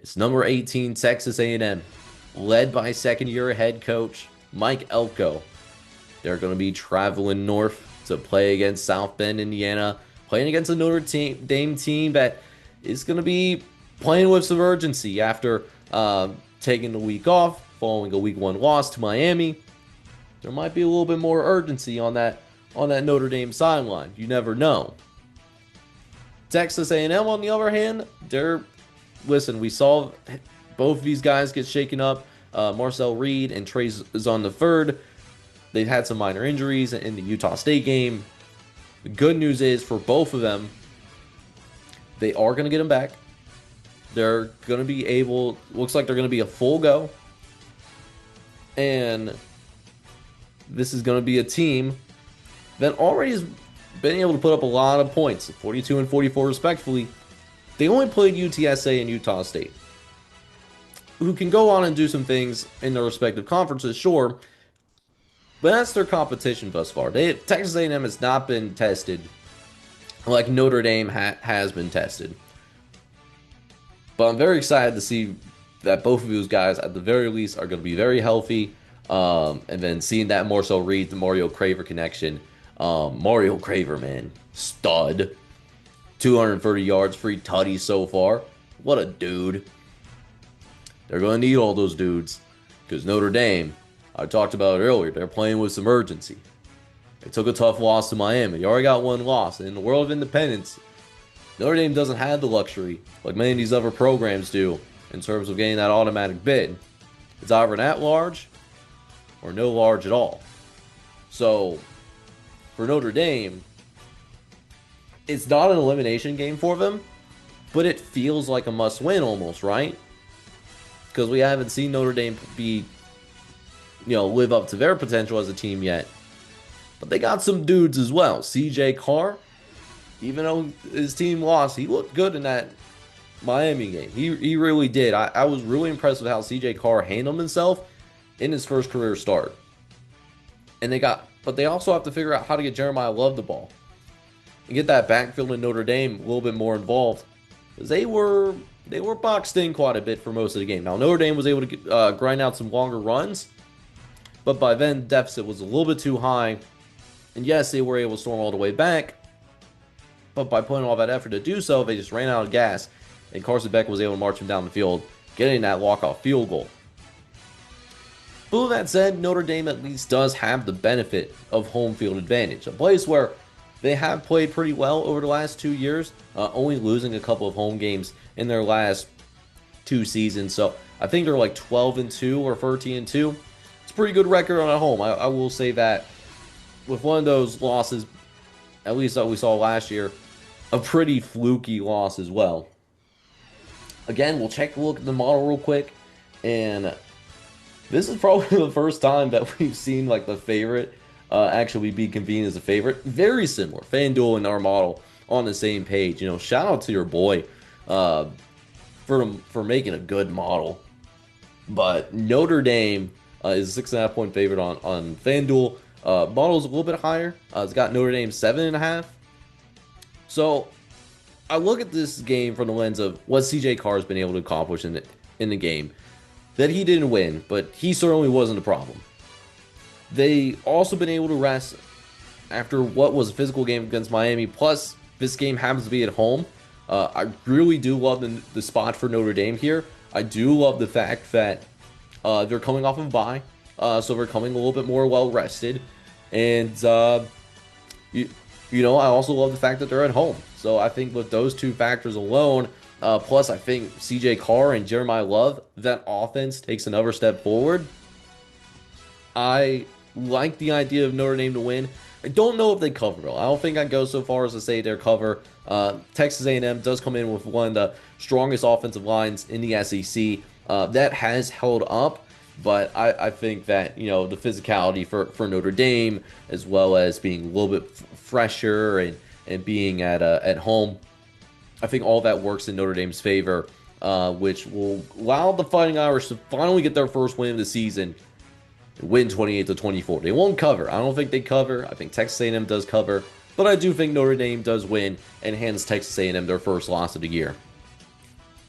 It's number 18, Texas A&M, led by second-year head coach Mike Elko. They're going to be traveling north to play against South Bend, Indiana, playing against a Notre Dame team that is going to be playing with some urgency after taking the week off, following a week 1 loss to Miami. There might be a little bit more urgency on that Notre Dame sideline. You never know. Texas A&M, on the other hand, we saw both of these guys get shaken up. Marcel Reed and Redzone the third. They've had some minor injuries in the Utah State game. The good news is for both of them, they are going to get them back. They're going to be able, looks like they're going to be a full go. And this is going to be a team that already has been able to put up a lot of points, 42 and 44 respectively. They only played UTSA and Utah State, who can go on and do some things in their respective conferences, sure, but that's their competition thus far. Texas A&M has not been tested like Notre Dame has been tested. But I'm very excited to see that both of those guys, at the very least, are going to be very healthy. And then seeing that Marcel Reed, the Mario Craver connection. Mario Craver, man, stud. 230 yards, 3 tutties so far. What a dude. They're going to need all those dudes because Notre Dame, I talked about it earlier, they're playing with some urgency. They took a tough loss to Miami. They already got 1 loss. And in the world of independence, Notre Dame doesn't have the luxury like many of these other programs do in terms of getting that automatic bid. It's either an at-large or no large at all. So, for Notre Dame, it's not an elimination game for them, but it feels like a must-win almost, right? Because we haven't seen Notre Dame live up to their potential as a team yet. But they got some dudes as well. CJ Carr, even though his team lost, he looked good in that Miami game. He really did. I was really impressed with how CJ Carr handled himself in his first career start. But they also have to figure out how to get Jeremiah Love the ball and get that backfield in Notre Dame a little bit more involved. Because they were boxed in quite a bit for most of the game. Now, Notre Dame was able to grind out some longer runs, but by then, the deficit was a little bit too high. And yes, they were able to storm all the way back, but by putting all that effort to do so, they just ran out of gas, and Carson Beck was able to march him down the field, getting that walk-off field goal. But with that said, Notre Dame at least does have the benefit of home field advantage, a place where they have played pretty well over the last 2 years, only losing a couple of home games in their last 2 seasons. So I think they're like 12-2 or 13-2. It's a pretty good record on at home. I will say that with one of those losses, at least that we saw last year, a pretty fluky loss as well. Again, we'll take a look at the model real quick, and this is probably the first time that we've seen like the favorite actually be convened as a favorite. Very similar, FanDuel and our model on the same page. Shout out to your boy for making a good model. But Notre Dame is a 6.5 point favorite on FanDuel. Model's a little bit higher. It's got Notre Dame 7.5. So I look at this game from the lens of what CJ Carr has been able to accomplish in the game. That he didn't win, but he certainly wasn't a problem. They also been able to rest after what was a physical game against Miami. Plus, this game happens to be at home. I really do love the spot for Notre Dame here. I do love the fact that they're coming off of a bye. So they're coming a little bit more well-rested. And, I also love the fact that they're at home. So I think with those two factors alone, plus I think CJ Carr and Jeremiah Love, that offense takes another step forward. I like the idea of Notre Dame to win. I don't know if they cover, though. I don't think I'd go so far as to say they're cover. Texas A&M does come in with one of the strongest offensive lines in the SEC. That has held up. But I think that, the physicality for Notre Dame, as well as being a little bit fresher and being at home, I think all that works in Notre Dame's favor, which will allow the Fighting Irish to finally get their first win of the season and win 28-24. They won't cover. I don't think they cover. I think Texas A&M does cover. But I do think Notre Dame does win and hands Texas A&M their first loss of the year.